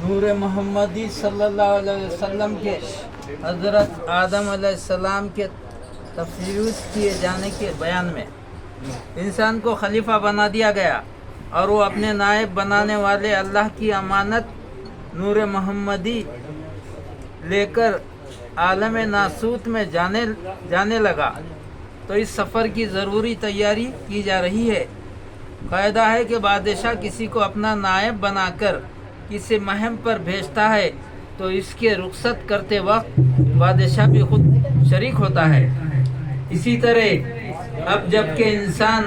نور محمدی صلی اللہ علیہ وسلم کے حضرت آدم علیہ السلام کے تفویض کیے جانے کے بیان میں انسان کو خلیفہ بنا دیا گیا اور وہ اپنے نائب بنانے والے اللہ کی امانت نور محمدی لے کر عالم ناسوت میں جانے لگا، تو اس سفر کی ضروری تیاری کی جا رہی ہے۔ قاعدہ ہے کہ بادشاہ کسی کو اپنا نائب بنا کر کسی مہم پر بھیجتا ہے تو اس کے رخصت کرتے وقت بادشاہ بھی خود شریک ہوتا ہے۔ اسی طرح اب جب کہ انسان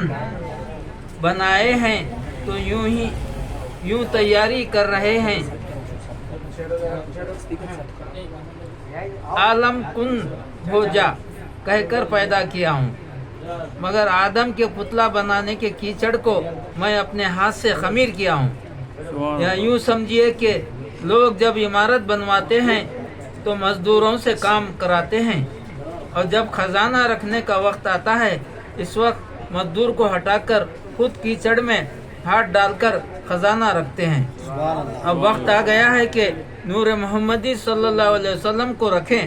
بنائے ہیں تو یوں تیاری کر رہے ہیں، عالم کن ہو جا کہہ کر پیدا کیا ہوں، مگر آدم کے پتلا بنانے کے کیچڑ کو میں اپنے ہاتھ سے خمیر کیا ہوں۔ یا یوں سمجھیے کہ لوگ جب عمارت بنواتے ہیں تو مزدوروں سے کام کراتے ہیں، اور جب خزانہ رکھنے کا وقت آتا ہے اس وقت مزدور کو ہٹا کر خود کیچڑ میں ہاتھ ڈال کر خزانہ رکھتے ہیں۔ اب وقت آ گیا ہے کہ نور محمدی صلی اللہ علیہ وسلم کو رکھیں،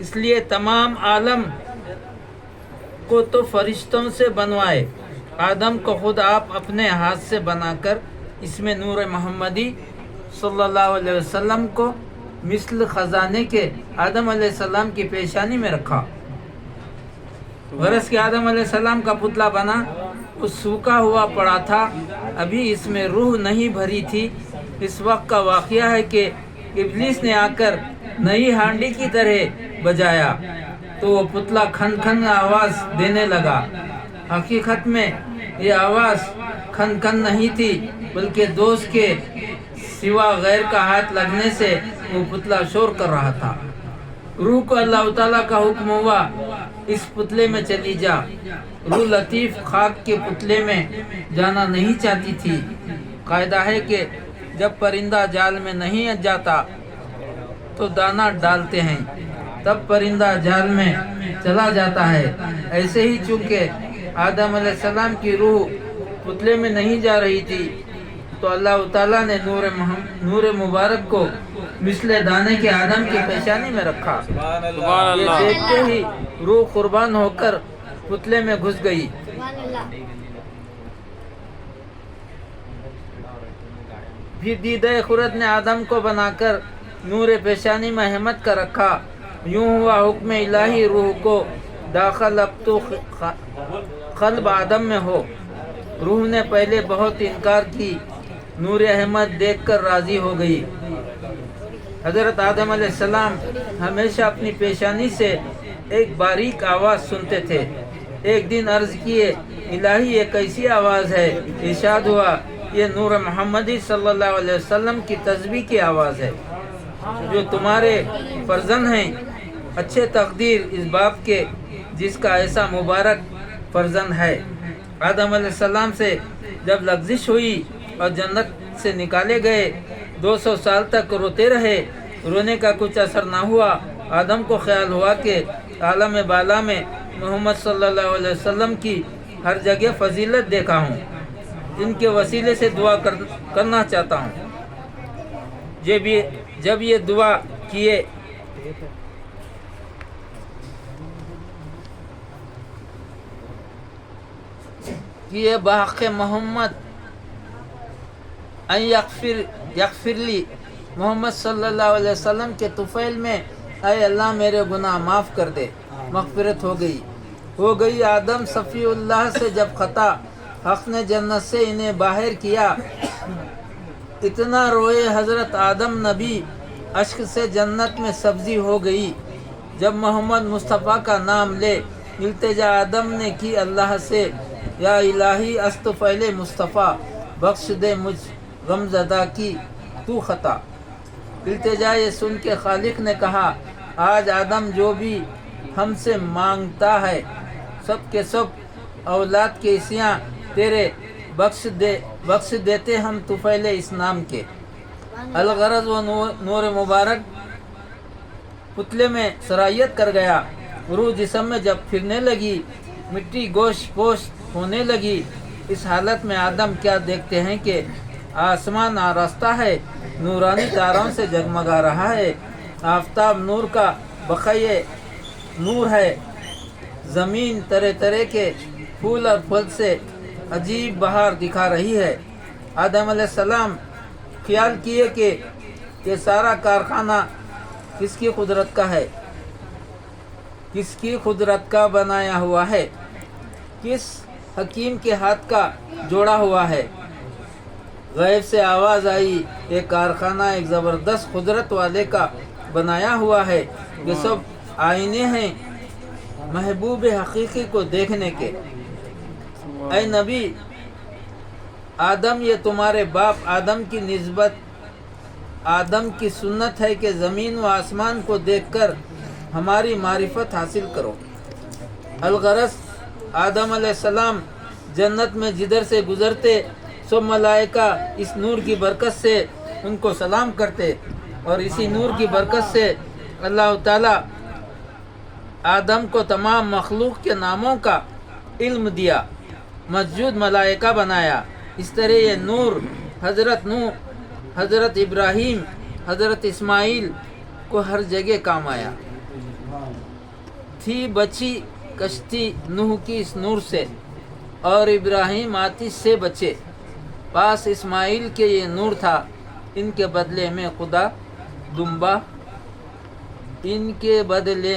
اس لیے تمام عالم کو تو فرشتوں سے بنوائے، آدم کو خود آپ اپنے ہاتھ سے بنا کر اس میں نور محمدی صلی اللہ علیہ وسلم کو مثل خزانے کے آدم علیہ السلام کی پیشانی میں رکھا۔ غرض کہ آدم علیہ السلام کا پتلا بنا، اس سوکھا ہوا پڑا تھا، ابھی اس میں روح نہیں بھری تھی۔ اس وقت کا واقعہ ہے کہ ابلیس نے آ کر نئی ہانڈی کی طرح بجایا تو وہ پتلا کھن کھن آواز دینے لگا۔ حقیقت میں یہ آواز کھن کھن نہیں تھی، بلکہ دوست کے سوا غیر کا ہاتھ لگنے سے وہ پتلا شور کر رہا تھا۔ روح کو اللہ تعالیٰ کا حکم ہوا اس پتلے میں چلی جا۔ روح لطیف خاک کے پتلے میں جانا نہیں چاہتی تھی۔ قاعدہ ہے کہ جب پرندہ جال میں نہیں جاتا تو دانہ ڈالتے ہیں، تب پرندہ جال میں چلا جاتا ہے۔ ایسے ہی چونکہ آدم علیہ السلام کی روح پتلے میں نہیں جا رہی تھی تو اللہ تعالیٰ نے نور مبارک کو مثل دانے کے آدم کی پیشانی میں رکھا۔ یہ دیکھتے ہی روح قربان ہو کر پتلے میں گھس گئی۔ پھر دیدہ خرد نے آدم کو بنا کر نور پیشانی میں احمد کا رکھا۔ یوں ہوا حکم الہی روح کو داخل اب تو قلب آدم میں ہو۔ روح نے پہلے بہت انکار کی، نور احمد دیکھ کر راضی ہو گئی۔ حضرت آدم علیہ السلام ہمیشہ اپنی پیشانی سے ایک باریک آواز سنتے تھے۔ ایک دن عرض کیے، الہی یہ کیسی آواز ہے؟ ارشاد ہوا، یہ نور محمدی صلی اللہ علیہ وسلم کی تسبیح کی آواز ہے، جو تمہارے فرزند ہیں۔ اچھے تقدیر اس باپ کے جس کا ایسا مبارک فرزند ہے۔ آدم علیہ السلام سے جب لغزش ہوئی اور جنت سے نکالے گئے، 200 سال تک روتے رہے، رونے کا کچھ اثر نہ ہوا۔ آدم کو خیال ہوا کہ عالم بالا میں محمد صلی اللہ علیہ وسلم کی ہر جگہ فضیلت دیکھا ہوں، ان کے وسیلے سے دعا کرنا چاہتا ہوں۔ جب یہ دعا کیے کہ بحق محمد ان یغفر لی، محمد صلی اللہ علیہ وسلم کے طفیل میں اے اللہ میرے گناہ معاف کر دے، مغفرت ہو گئی۔ آدم صفی اللہ سے جب خطا، حق نے جنت سے انہیں باہر کیا، اتنا روئے حضرت آدم نبی، اشک سے جنت میں سبزی ہو گئی۔ جب محمد مصطفیٰ کا نام لے، التجا آدم نے کی اللہ سے، یا الہی استفیل مصطفیٰ، بخش دے مجھ غم زدہ کی تو خطا۔ التجا یہ سن کے خالق نے کہا، آج آدم جو بھی ہم سے مانگتا ہے، سب کے سب اولاد کے عصیاں تیرے بخش دیتے ہم طفیل اس نام کے۔ الغرض وہ نور مبارک پتلے میں سرایت کر گیا. روح جسم میں جب پھرنے لگی، مٹی گوشت پوشت ہونے لگی. اس حالت میں آدم کیا دیکھتے ہیں کہ آسمان آراستہ ہے، نورانی تاروں سے جگمگا رہا ہے. آفتاب نور کا بقیہ نور ہے. زمین طرح طرح کے پھول اور پھل سے عجیب بہار دکھا رہی ہے. آدم علیہ السلام خیال کیے کہ یہ سارا کارخانہ کس کی قدرت کا ہے، کس کی قدرت کا بنایا ہوا ہے، کس حکیم کے ہاتھ کا جوڑا ہوا ہے. غیب سے آواز آئی، یہ کارخانہ ایک زبردست قدرت والے کا بنایا ہوا ہے. یہ سب آئینے ہیں محبوب حقیقی کو دیکھنے کے. اے نبی آدم، یہ تمہارے باپ آدم کی نسبت آدم کی سنت ہے کہ زمین و آسمان کو دیکھ کر ہماری معرفت حاصل کرو. الغرض آدم علیہ السلام جنت میں جدھر سے گزرتے سب ملائکہ اس نور کی برکت سے ان کو سلام کرتے، اور اسی نور کی برکت سے اللہ تعالی آدم کو تمام مخلوق کے ناموں کا علم دیا، مسجود ملائکہ بنایا. اس طرح یہ نور حضرت نوح، حضرت ابراہیم، حضرت اسماعیل کو ہر جگہ کام آیا. تھی بچی کشتی نوح کی اس نور سے، اور ابراہیم آتش سے بچے. پاس اسماعیل کے یہ نور تھا. ان کے بدلے میں خدا دمبا، ان کے بدلے